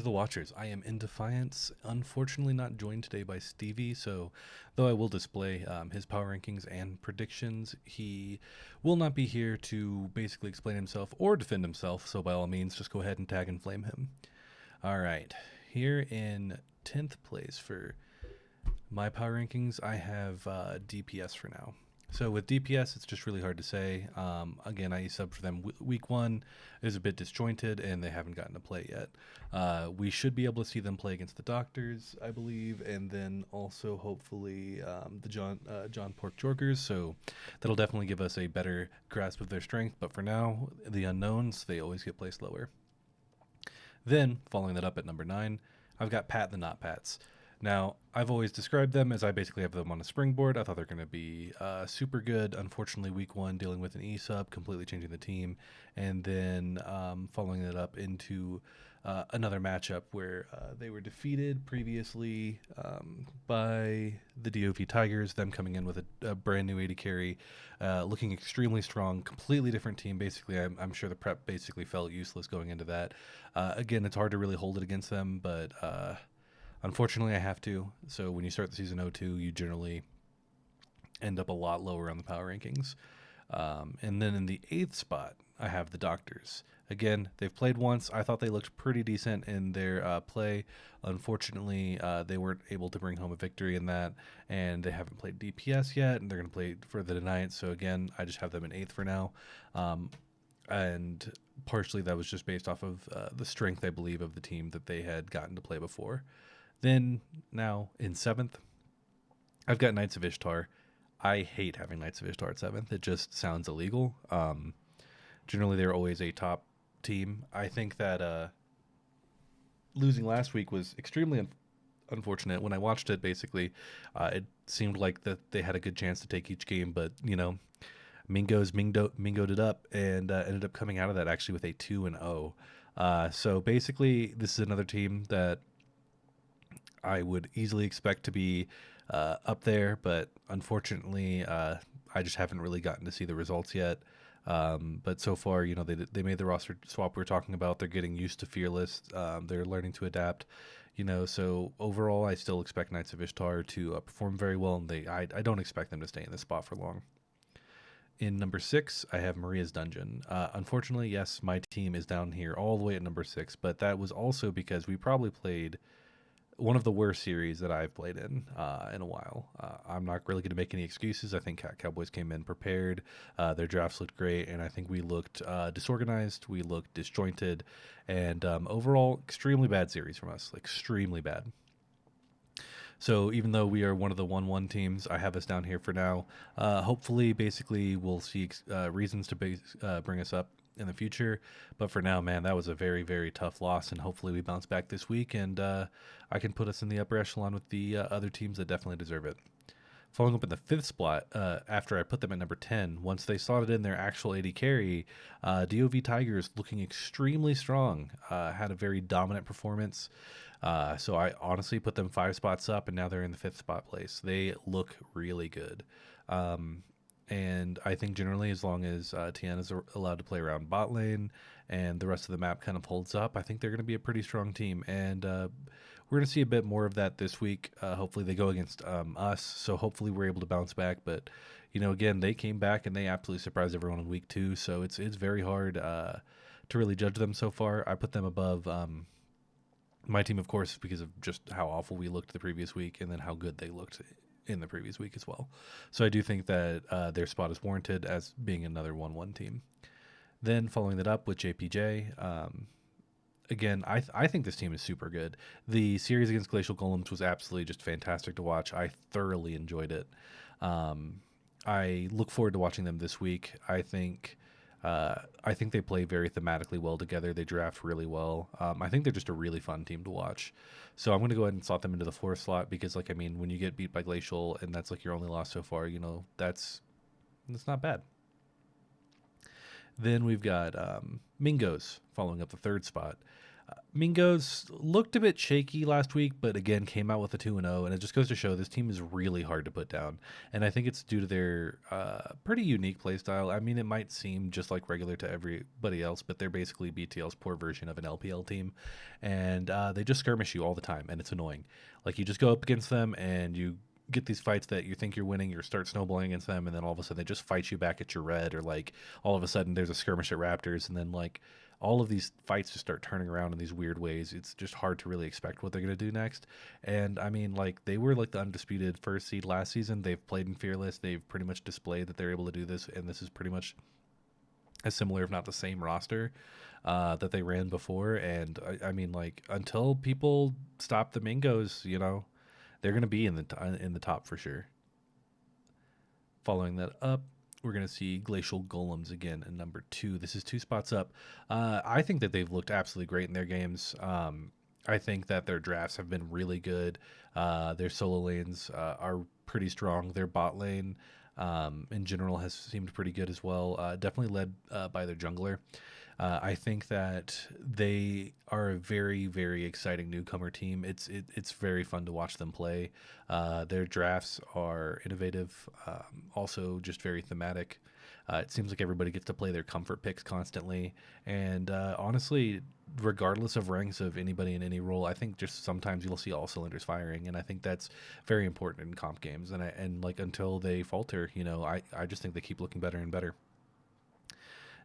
the Watchers. I am in Defiance. Unfortunately, not joined today by Stevie, so though I will display his power rankings and predictions, he will not be here to basically explain himself or defend himself, so by all means, just go ahead and tag and flame him. All right, here in 10th place for my power rankings, I have DPS for now. So with DPS, it's just really hard to say. Again, I subbed for them week one. It was a bit disjointed, and they haven't gotten to play yet. We should be able to see them play against the Doctors, I believe, and then also hopefully the John Pork Jorkers. So that'll definitely give us a better grasp of their strength. But for now, the unknowns, they always get placed lower. Then, following that up at number 9, I've got Pat the Not Pats. Now, I've always described them as I basically have them on a springboard. I thought they're going to be super good. Unfortunately, week one, dealing with an E-sub, completely changing the team. And then following it up into another matchup where they were defeated previously by the DOV Tigers, them coming in with a brand new AD carry, looking extremely strong, completely different team. Basically, I'm sure the prep basically felt useless going into that. Again, it's hard to really hold it against them, but unfortunately, I have to. So when you start the season 0-2, you generally end up a lot lower on the power rankings. And then in the 8th spot, I have the Doctors. Again, they've played once. I thought they looked pretty decent in their play. Unfortunately, they weren't able to bring home a victory in that, and they haven't played DPS yet, and they're going to play further tonight. So again, I just have them in 8th for now. And partially that was just based off of the strength, I believe, of the team that they had gotten to play before. Then now in 7th, I've got Knights of Ishtar. I hate having Knights of Ishtar at 7th. It just sounds illegal. Generally, they're always a top team. I think that losing last week was extremely unfortunate. When I watched it, basically, it seemed like that they had a good chance to take each game, but Mingoed it up and ended up coming out of that actually with a 2-0. So basically, this is another team that I would easily expect to be up there, but unfortunately, I just haven't really gotten to see the results yet. But so far, they made the roster swap we were talking about. They're getting used to Fearless. They're learning to adapt. So overall, I still expect Knights of Ishtar to perform very well, and I don't expect them to stay in this spot for long. In number 6, I have Maria's Dungeon. Unfortunately, yes, my team is down here all the way at number 6, but that was also because we probably played one of the worst series that I've played in a while. I'm not really going to make any excuses. I think Cowboys came in prepared. Their drafts looked great, and I think we looked disorganized. We looked disjointed, and overall, extremely bad series from us. Extremely bad. So even though we are one of the 1-1 teams, I have us down here for now. Hopefully, basically, we'll see reasons to bring us up in the future. But for now, man, that was a very, very tough loss, and hopefully we bounce back this week, and I can put us in the upper echelon with the other teams that definitely deserve it. Following up in the 5th spot, after I put them at number 10, once they slotted in their actual AD carry, DOV Tigers looking extremely strong, had a very dominant performance. So I honestly put them 5 spots up, and now they're in the 5th spot place. They look really good. And I think generally, as long as Tiana is allowed to play around bot lane and the rest of the map kind of holds up, I think they're going to be a pretty strong team. And we're going to see a bit more of that this week. Hopefully they go against us, so hopefully we're able to bounce back. But, again, they came back and they absolutely surprised everyone in week 2, so it's very hard to really judge them so far. I put them above my team, of course, because of just how awful we looked the previous week and then how good they looked in the previous week as well. So I do think that their spot is warranted as being another 1-1 team. Then following that up with JPJ, again, I think this team is super good. The series against Glacial Golems was absolutely just fantastic to watch. I thoroughly enjoyed it. I look forward to watching them this week. I think they play very thematically well together. They draft really well. I think they're just a really fun team to watch. So I'm going to go ahead and slot them into the 4th slot because, when you get beat by Glacial and that's your only loss so far, that's not bad. Then we've got Mingos following up the 3rd spot. Mingos looked a bit shaky last week, but again came out with a 2-0, and it just goes to show this team is really hard to put down. And I think it's due to their pretty unique play style. I mean, it might seem just like regular to everybody else, but they're basically BTL's poor version of an LPL team, and they just skirmish you all the time, and it's annoying. Like you just go up against them and you get these fights that you think you're winning, you start snowballing against them, and then all of a sudden they just fight you back at your red, or like all of a sudden there's a skirmish at Raptors, and then like all of these fights just start turning around in these weird ways. It's just hard to really expect what they're going to do next. And I mean, like, they were like the undisputed first seed last season. They've played in Fearless. They've pretty much displayed that they're able to do this. And this is pretty much a similar, if not the same roster that they ran before. And I mean, like, until people stop the Mingos, they're going to be in the top for sure. Following that up, we're going to see Glacial Golems again in number 2. This is 2 spots up. I think that they've looked absolutely great in their games. I think that their drafts have been really good. Their solo lanes are pretty strong. Their bot lane, in general, has seemed pretty good as well. Definitely led by their jungler. I think that they are a very, very exciting newcomer team. It's very fun to watch them play. Their drafts are innovative, also just very thematic. It seems like everybody gets to play their comfort picks constantly. And honestly, regardless of ranks of anybody in any role, I think just sometimes you'll see all cylinders firing, and I think that's very important in comp games. And like until they falter, I just think they keep looking better and better.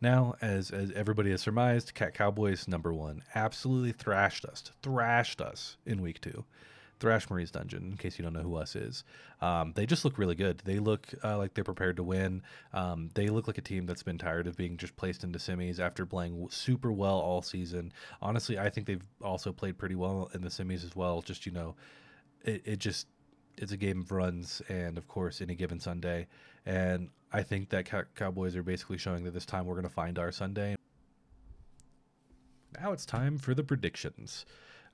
Now, as everybody has surmised, Cat Cowboys number 1 absolutely thrashed us in week 2. Thrash Marie's Dungeon, in case you don't know who us is. They just look really good. They look like they're prepared to win. They look like a team that's been tired of being just placed into semis after playing super well all season. Honestly, I think they've also played pretty well in the semis as well. Just, it's a game of runs, and of course any given Sunday. And I think that Cowboys are basically showing that this time we're going to find our Sunday. Now it's time for the predictions.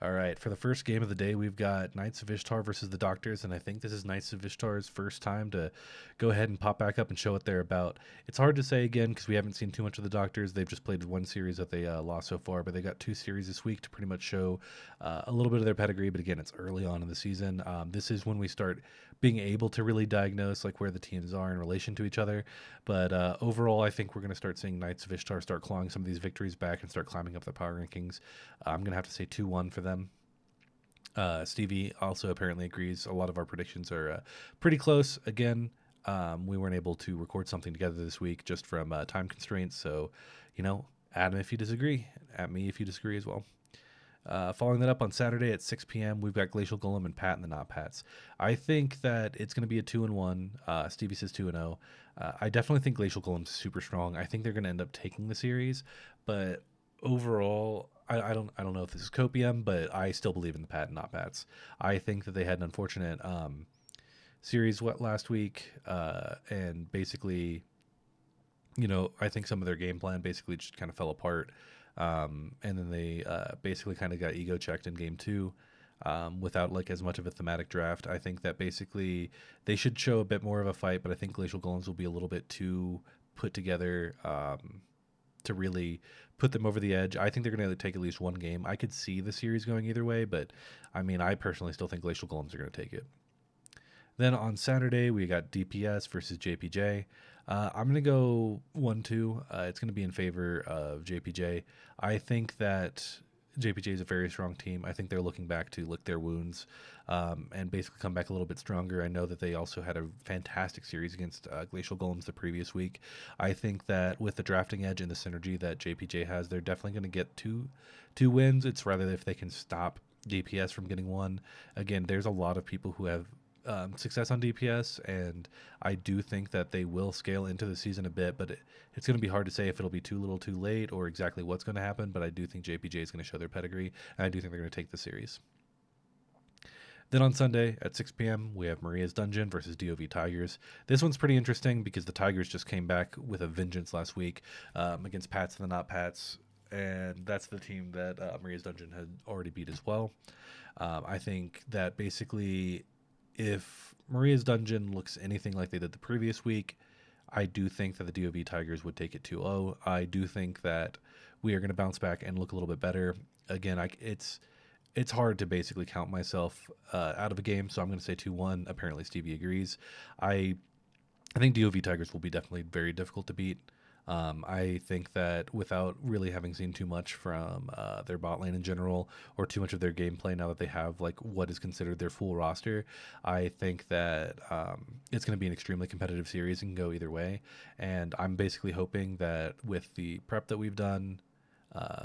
All right, for the first game of the day, we've got Knights of Ishtar versus the Doctors, and I think this is Knights of Ishtar's first time to go ahead and pop back up and show what they're about. It's hard to say again because we haven't seen too much of the Doctors. They've just played one series that they lost so far, but they got 2 series this week to pretty much show a little bit of their pedigree. But again, it's early on in the season. This is when we start being able to really diagnose like where the teams are in relation to each other. But overall, I think we're going to start seeing Knights of Ishtar start clawing some of these victories back and start climbing up the power rankings. I'm going to have to say 2-1 for them. Stevie also apparently agrees. A lot of our predictions are pretty close. Again, we weren't able to record something together this week just from time constraints. So, add them if you disagree. At me if you disagree as well. Following that up on Saturday at 6 p.m., we've got Glacial Golem and Pat and the Not Pats. I think that it's going to be a 2-1. Stevie says 2-0. I definitely think Glacial Golem's super strong. I think they're going to end up taking the series, but overall, I don't know if this is copium, but I still believe in the Pat and Not Pats. I think that they had an unfortunate series last week, and basically, I think some of their game plan basically just kind of fell apart. And then they basically kind of got ego checked in game 2 without like as much of a thematic draft. I think that basically they should show a bit more of a fight, but I think Glacial Golems will be a little bit too put together to really put them over the edge. I think they're going to take at least one game. I could see the series going either way, but I mean, I personally still think Glacial Golems are going to take it. Then on Saturday, we got DPS versus JPJ. I'm going to go 1-2. It's going to be in favor of JPJ. I think that JPJ is a very strong team. I think they're looking back to lick their wounds and basically come back a little bit stronger. I know that they also had a fantastic series against Glacial Golems the previous week. I think that with the drafting edge and the synergy that JPJ has, they're definitely going to get two wins. It's rather if they can stop DPS from getting one. Again, there's a lot of people who have success on DPS, and I do think that they will scale into the season a bit, but it's going to be hard to say if it'll be too little too late or exactly what's going to happen, but I do think JPJ is going to show their pedigree, and I do think they're going to take the series. Then on Sunday at 6 p.m., we have Maria's Dungeon versus DOV Tigers. This one's pretty interesting because the Tigers just came back with a vengeance last week against Pats and the Not Pats, and that's the team that Maria's Dungeon had already beat as well. I think that basically if Maria's Dungeon looks anything like they did the previous week, I do think that the DOV Tigers would take it 2-0. I do think that we are going to bounce back and look a little bit better. again, it's hard to basically count myself out of a game, so I'm going to say 2-1. Apparently, Stevie agrees. I I think DOV Tigers will be definitely very difficult to beat. I think that without really having seen too much from their bot lane in general, or too much of their gameplay now that they have like what is considered their full roster, I think that it's going to be an extremely competitive series and go either way. And I'm basically hoping that with the prep that we've done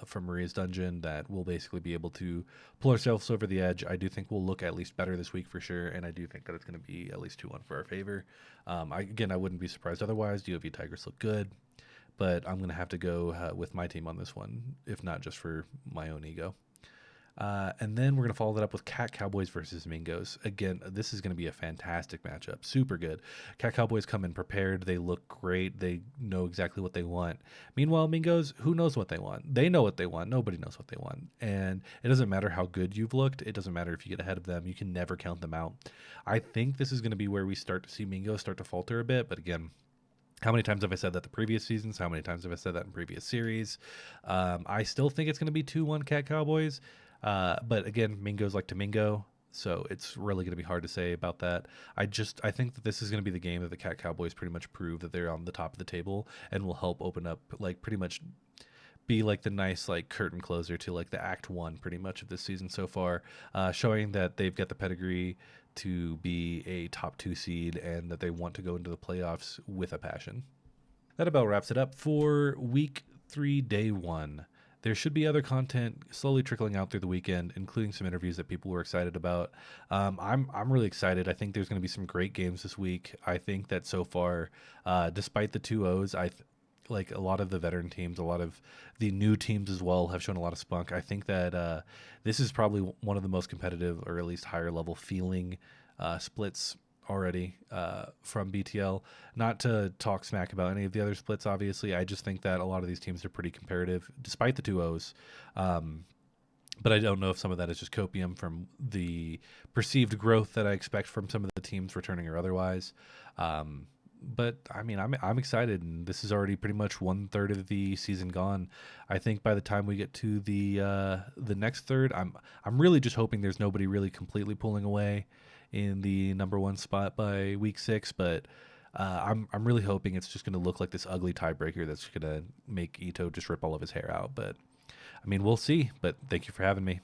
from Maria's Dungeon, that we'll basically be able to pull ourselves over the edge. I do think we'll look at least better this week for sure, and I do think that it's going to be at least 2-1 for our favor. Again, I wouldn't be surprised otherwise. DOV Tigers look good, but I'm going to have to go with my team on this one, if not just for my own ego. And then we're going to follow that up with Cat Cowboys versus Mingos. Again, this is going to be a fantastic matchup. Super good. Cat Cowboys come in prepared. They look great. They know exactly what they want. Meanwhile, Mingos, who knows what they want? They know what they want. Nobody knows what they want. And it doesn't matter how good you've looked. It doesn't matter if you get ahead of them. You can never count them out. I think this is going to be where we start to see Mingos start to falter a bit. But again, how many times have I said that the previous seasons? How many times have I said that in previous series? I still think it's going to be 2-1 Cat Cowboys. But again, Mingo's like to Mingo, so it's really going to be hard to say about that. I think that this is going to be the game that the Cat Cowboys pretty much prove that they're on the top of the table and will help open up, like, pretty much be like the nice like curtain closer to like the act one pretty much of this season so far, showing that they've got the pedigree to be a top 2 seed and that they want to go into the playoffs with a passion. That about wraps it up for week 3, day 1. There should be other content slowly trickling out through the weekend, including some interviews that people were excited about. I'm really excited. I think there's going to be some great games this week. I think that so far, despite the 2-0s, like a lot of the veteran teams, a lot of the new teams as well have shown a lot of spunk. I think that this is probably one of the most competitive, or at least higher level feeling splits already from BTL. Not to talk smack about any of the other splits, obviously. I just think that a lot of these teams are pretty comparative, despite the 2-0s. But I don't know if some of that is just copium from the perceived growth that I expect from some of the teams returning or otherwise. But I mean, I'm excited, and this is already pretty much 1/3 of the season gone. I think by the time we get to the next third, I'm really just hoping there's nobody really completely pulling away in the number 1 spot by week 6. But I'm really hoping it's just going to look like this ugly tiebreaker that's going to make Ito just rip all of his hair out. But I mean, we'll see. But thank you for having me.